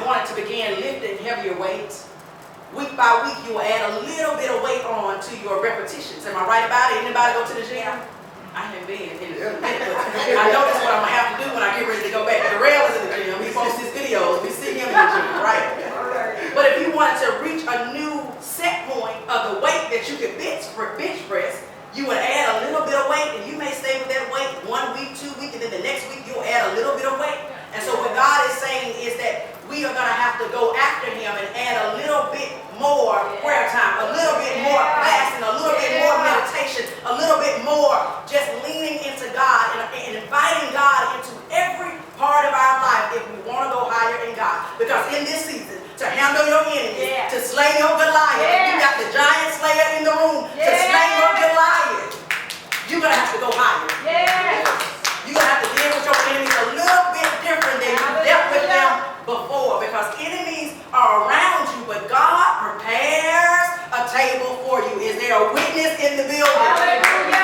wanted to begin lifting heavier weights, week by week you will add a little bit of weight on to your repetitions. Am I right about it? Anybody go to the gym? I haven't been in the gym. I know that's what I'm going to have to do when I get ready to go back. Darrell is in the gym. He posts his videos. We see him in the gym, right? But if you wanted to reach a new set point of the weight that you could bench press, you would add a little bit of weight, and you may stay with that weight 1 week, 2 weeks, and then the next week you'll add a little bit of weight. And so what God is saying is that we are going to have to go after him and add a little bit more prayer time, a little bit more fasting, a little bit more meditation, a little bit more just leaning into God and inviting God into every part of our life if we want to go higher in God. Because in this season, to handle your enemies, to slay your Goliath, you got the giant slayer in the room to slay your Goliath. You're going to have to go higher. You're going to have to deal with your enemies a little bit different than you dealt with them before, because enemies are around you, but God prepares a table for you. Is there a witness in the building? Hallelujah.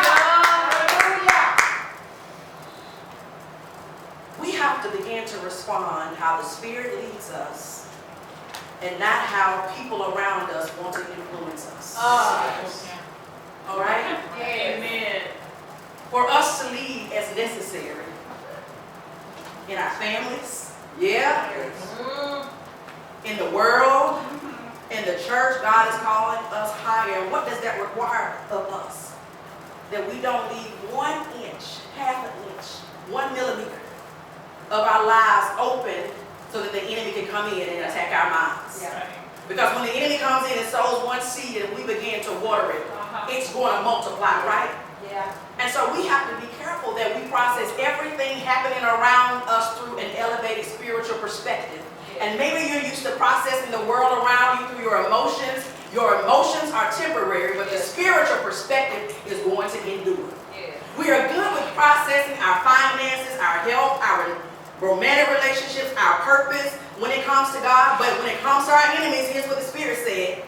We have to begin to respond how the Spirit leads us and not how people around us want to influence us. All right? Amen. For us to lead as necessary in our families, in the world, in the church, God is calling us higher. What does that require of us? That we don't leave 1 inch, half an inch, 1 millimeter of our lives open so that the enemy can come in and attack our minds. Because when the enemy comes in and sows 1 seed and we begin to water it, it's going to multiply, right? And so we have to be careful that we process everything happening around us through an elevated spiritual perspective. And maybe you're used to processing the world around you through your emotions. Your emotions are temporary, but the spiritual perspective is going to endure. We are good with processing our finances, our health, our romantic relationships, our purpose when it comes to God. But when it comes to our enemies, here's what the Spirit said.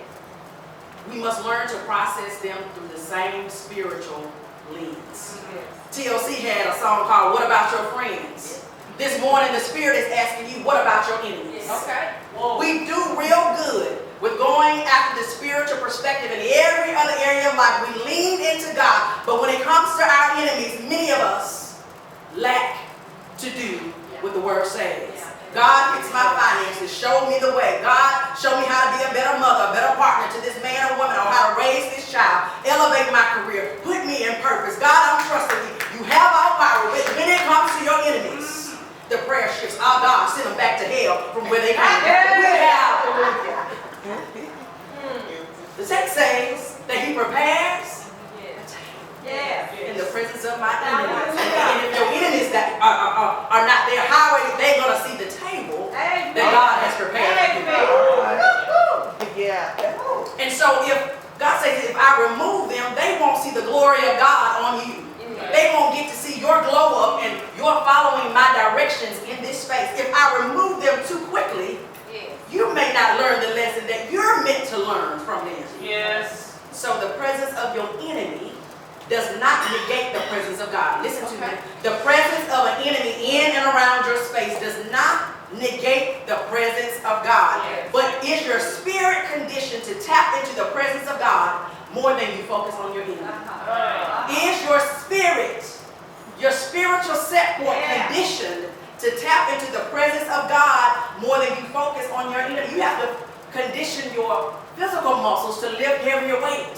We must learn to process them through the same spiritual lens. TLC had a song called What About Your Friends? This morning the Spirit is asking you, what about your enemies? We do real good with going after the spiritual perspective in every other area of life. We lean into God, but when it comes to our enemies, many of us lack to do what the Word says. God, fix my finances. Show me the way. God, show me how to be a better mother, a better partner to this man or woman, or how to raise this child. Elevate my career. Put me in purpose. God, I'm trusting you. You have all power. But when it comes to your enemies, the prayer shifts. Oh, God, send them back to hell from where they came. The text says that he prepares in the presence of my enemies. And if your enemies that are not there, how are they going to see the table that God has prepared for you? And so if God says, if I remove them, they won't see the glory of God on you. They won't get to see your glow up and you're following my directions in this space. If I remove them too quickly, you may not learn the lesson that you're meant to learn from them. So the presence of your enemy does not negate the presence of God. Listen to me. The presence of an enemy in and around your space does not negate the presence of God. But is your spirit conditioned to tap into the presence of God more than you focus on your enemy? Is your spirit, your spiritual set point conditioned to tap into the presence of God more than you focus on your enemy? You have to condition your physical muscles to lift heavier weight.